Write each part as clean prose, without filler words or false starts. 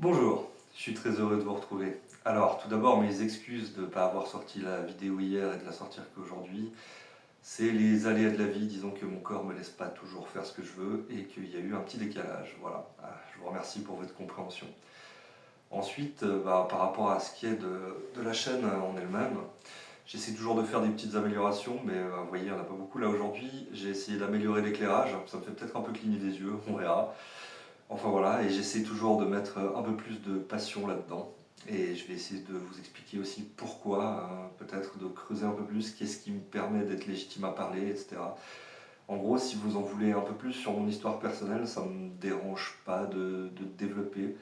Bonjour, je suis très heureux de vous retrouver. Alors, tout d'abord, mes excuses de ne pas avoir sorti la vidéo hier et de la sortir qu'aujourd'hui. C'est les aléas de la vie, disons que mon corps ne me laisse pas toujours faire ce que je veux et qu'il y a eu un petit décalage. Voilà, je vous remercie pour votre compréhension. Ensuite, par rapport à ce qui est de la chaîne en elle-même, j'essaie toujours de faire des petites améliorations, mais vous voyez, il n'y en a pas beaucoup là aujourd'hui. J'ai essayé d'améliorer l'éclairage, ça me fait peut-être un peu cligner des yeux, on verra. Enfin voilà, et j'essaie toujours de mettre un peu plus de passion là-dedans. Et je vais essayer de vous expliquer aussi pourquoi, peut-être de creuser un peu plus, qu'est-ce qui me permet d'être légitime à parler, etc. En gros, si vous en voulez un peu plus sur mon histoire personnelle, ça ne me dérange pas de développer,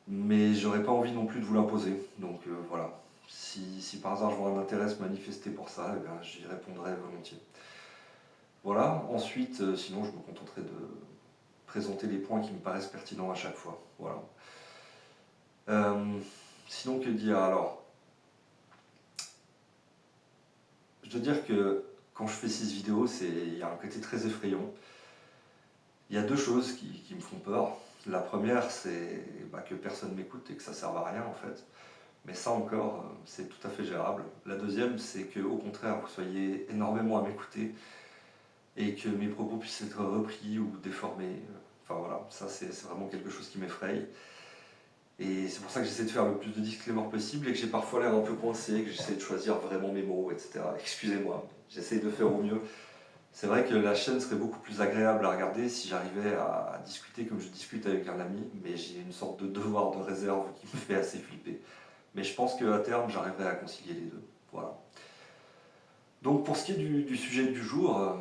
mais j'aurais pas envie non plus de vous l'imposer. Donc voilà, si par hasard je vois un intérêt se manifester pour ça, eh bien, j'y répondrai volontiers. Voilà, ensuite, sinon je me contenterai de présenter les points qui me paraissent pertinents à chaque fois. Voilà. Euh, Sinon, que dire alors? Je dois dire que quand je fais ces vidéos, il y a un côté très effrayant. Il y a deux choses qui me font peur. La première, c'est que personne m'écoute et que ça ne serve à rien en fait. Mais ça encore, c'est tout à fait gérable. La deuxième, c'est qu'au contraire, vous soyez énormément à m'écouter et que mes propos puissent être repris ou déformés. Enfin voilà, ça c'est vraiment quelque chose qui m'effraie. Et c'est pour ça que j'essaie de faire le plus de disclaimers possible et que j'ai parfois l'air un peu coincé, que j'essaie de choisir vraiment mes mots, etc. Excusez-moi, j'essaie de faire au mieux. C'est vrai que la chaîne serait beaucoup plus agréable à regarder si j'arrivais à discuter comme je discute avec un ami, mais j'ai une sorte de devoir de réserve qui me fait assez flipper. Mais je pense qu'à terme, j'arriverai à concilier les deux. Voilà. Donc pour ce qui est du sujet du jour,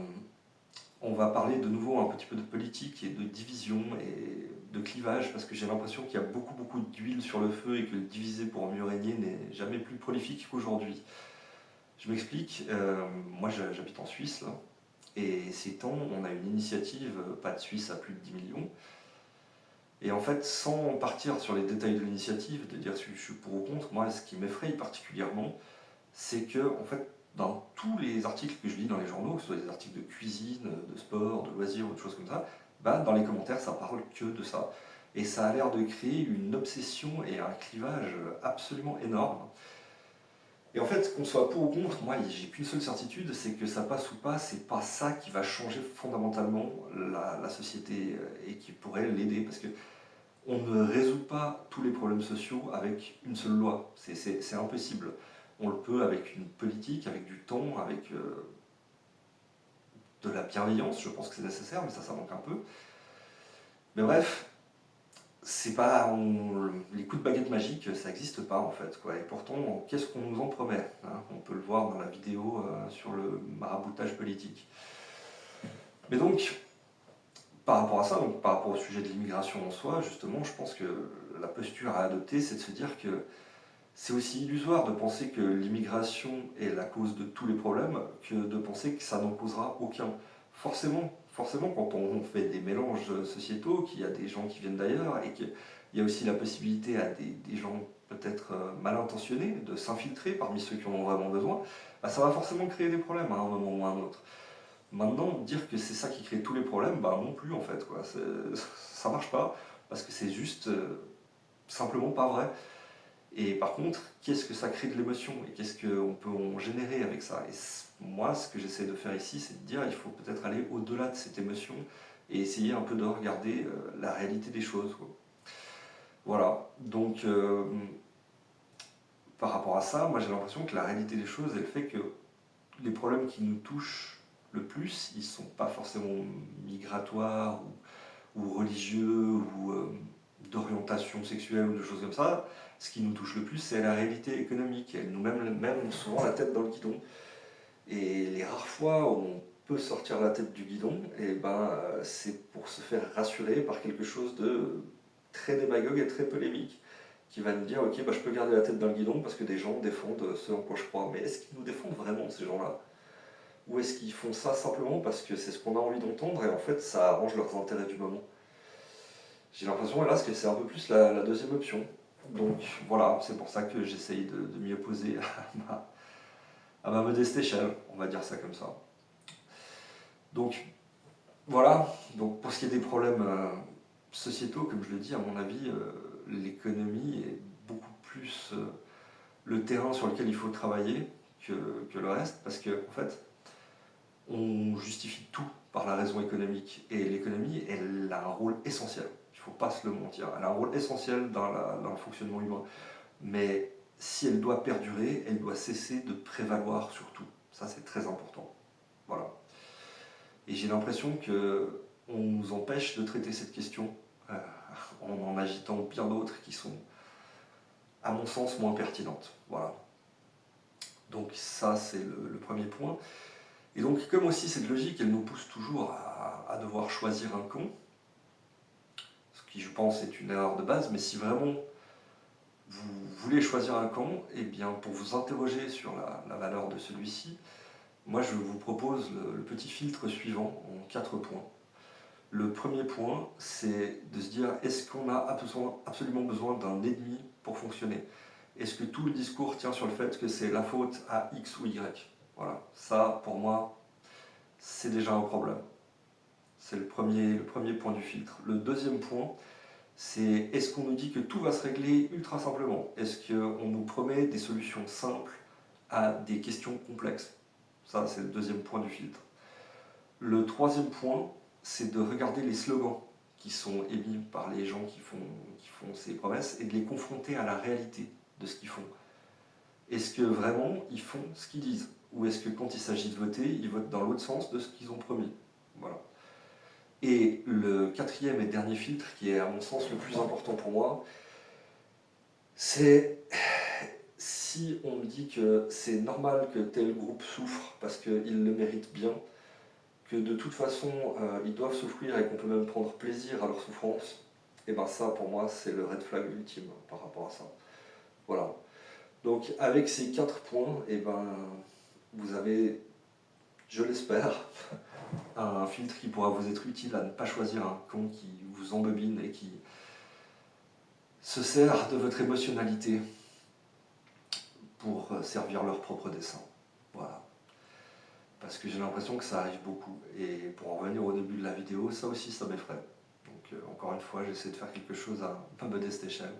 on va parler de nouveau un petit peu de politique et de division et de clivage, parce que j'ai l'impression qu'il y a beaucoup d'huile sur le feu et que le diviser pour mieux régner n'est jamais plus prolifique qu'aujourd'hui. Je m'explique, moi j'habite en Suisse, là, et ces temps, on a une initiative, pas de Suisse à plus de 10 millions, et en fait, sans partir sur les détails de l'initiative, de dire si je suis pour ou contre, moi ce qui m'effraie particulièrement, c'est que, en fait, dans tous les articles que je lis dans les journaux, que ce soit des articles de cuisine, de sport, de loisirs ou de choses comme ça, dans les commentaires, ça parle que de ça. Et ça a l'air de créer une obsession et un clivage absolument énorme. Et en fait, qu'on soit pour ou contre, moi, j'ai qu'une seule certitude, c'est que ça passe ou pas, c'est pas ça qui va changer fondamentalement la société et qui pourrait l'aider. Parce que on ne résout pas tous les problèmes sociaux avec une seule loi. C'est impossible. On le peut avec une politique, avec du temps, avec de la bienveillance. Je pense que c'est nécessaire, mais ça manque un peu. Mais bref, c'est pas les coups de baguette magique, ça n'existe pas en fait, quoi. Et pourtant, qu'est-ce qu'on nous en promet, hein? On peut le voir dans la vidéo sur le maraboutage politique. Mais donc, par rapport à ça, donc par rapport au sujet de l'immigration en soi, justement, je pense que la posture à adopter, c'est de se dire que c'est aussi illusoire de penser que l'immigration est la cause de tous les problèmes que de penser que ça n'en causera aucun. Forcément, quand on fait des mélanges sociétaux, qu'il y a des gens qui viennent d'ailleurs et qu'il y a aussi la possibilité à des gens peut-être mal intentionnés de s'infiltrer parmi ceux qui en ont vraiment besoin, ça va forcément créer des problèmes à un moment ou à un autre. Maintenant, dire que c'est ça qui crée tous les problèmes, non plus en fait, quoi. Ça marche pas parce que c'est juste simplement pas vrai. Et par contre, qu'est-ce que ça crée de l'émotion et qu'est-ce qu'on peut en générer avec ça? Et moi, ce que j'essaie de faire ici, c'est de dire qu'il faut peut-être aller au-delà de cette émotion et essayer un peu de regarder la réalité des choses, quoi. Voilà, donc par rapport à ça, moi j'ai l'impression que la réalité des choses, elle fait que les problèmes qui nous touchent le plus, ils ne sont pas forcément migratoires ou religieux ou d'orientation sexuelle ou de choses comme ça. Ce qui nous touche le plus, c'est la réalité économique. Elle nous met même souvent la tête dans le guidon. Et les rares fois où on peut sortir la tête du guidon, c'est pour se faire rassurer par quelque chose de très démagogue et très polémique, qui va nous dire ok, je peux garder la tête dans le guidon parce que des gens défendent ce en quoi je crois. Mais est-ce qu'ils nous défendent vraiment, ces gens-là? Ou est-ce qu'ils font ça simplement parce que c'est ce qu'on a envie d'entendre et en fait ça arrange leurs intérêts du moment? J'ai l'impression, hélas, que c'est un peu plus la deuxième option. Donc voilà, c'est pour ça que j'essaye de m'y opposer à ma modeste échelle, on va dire ça comme ça. Donc voilà, donc pour ce qui est des problèmes sociétaux, comme je le dis, à mon avis, l'économie est beaucoup plus le terrain sur lequel il faut travailler que le reste, parce qu'en fait, on justifie tout par la raison économique. Et l'économie, elle a un rôle essentiel. Il ne faut pas se le mentir. Elle a un rôle essentiel dans le fonctionnement humain. Mais si elle doit perdurer, elle doit cesser de prévaloir sur tout. Ça, c'est très important. Voilà. Et j'ai l'impression qu'on nous empêche de traiter cette question en agitant bien d'autres qui sont, à mon sens, moins pertinentes. Voilà. Donc ça, c'est le premier point. Et donc, comme aussi cette logique, elle nous pousse toujours à devoir choisir un camp, ce qui, je pense, est une erreur de base, mais si vraiment vous voulez choisir un camp, eh bien, pour vous interroger sur la valeur de celui-ci, moi, je vous propose le petit filtre suivant en 4 points. Le premier point, c'est de se dire, est-ce qu'on a absolument besoin d'un ennemi pour fonctionner? Est-ce que tout le discours tient sur le fait que c'est la faute à X ou Y? Voilà, ça, pour moi, c'est déjà un problème. C'est le premier point du filtre. Le deuxième point, c'est est-ce qu'on nous dit que tout va se régler ultra simplement? Est-ce qu'on nous promet des solutions simples à des questions complexes? Ça, c'est le deuxième point du filtre. Le troisième point, c'est de regarder les slogans qui sont émis par les gens qui font ces promesses et de les confronter à la réalité de ce qu'ils font. Est-ce que vraiment ils font ce qu'ils disent? Ou est-ce que quand il s'agit de voter, ils votent dans l'autre sens de ce qu'ils ont promis? Voilà. Et le quatrième et dernier filtre, qui est à mon sens le plus important pour moi, c'est si on me dit que c'est normal que tel groupe souffre parce qu'il le mérite bien, que de toute façon ils doivent souffrir et qu'on peut même prendre plaisir à leur souffrance, et bien ça pour moi c'est le red flag ultime par rapport à ça. Voilà. Donc avec ces 4 points, et ben vous avez, je l'espère, un filtre qui pourra vous être utile à ne pas choisir un camp qui vous embobine et qui se sert de votre émotionnalité pour servir leur propre dessein. Voilà. Parce que j'ai l'impression que ça arrive beaucoup. Et pour en revenir au début de la vidéo, ça aussi, ça m'effraie. Donc encore une fois, j'essaie de faire quelque chose à pas modeste échelle.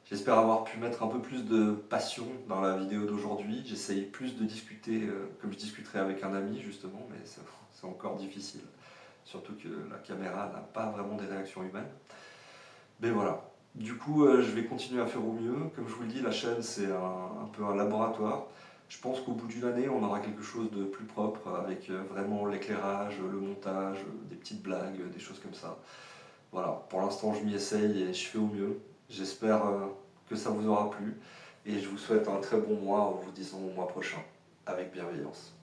J'espère avoir pu mettre un peu plus de passion dans la vidéo d'aujourd'hui. J'essaye plus de discuter comme je discuterais avec un ami, justement, mais c'est encore difficile. Surtout que la caméra n'a pas vraiment des réactions humaines. Mais voilà. Du coup, je vais continuer à faire au mieux. Comme je vous le dis, la chaîne, c'est un peu un laboratoire. Je pense qu'au bout d'une année, on aura quelque chose de plus propre, avec vraiment l'éclairage, le montage, des petites blagues, des choses comme ça. Voilà, pour l'instant, je m'y essaye et je fais au mieux. J'espère que ça vous aura plu. Et je vous souhaite un très bon mois en vous disant au mois prochain, avec bienveillance.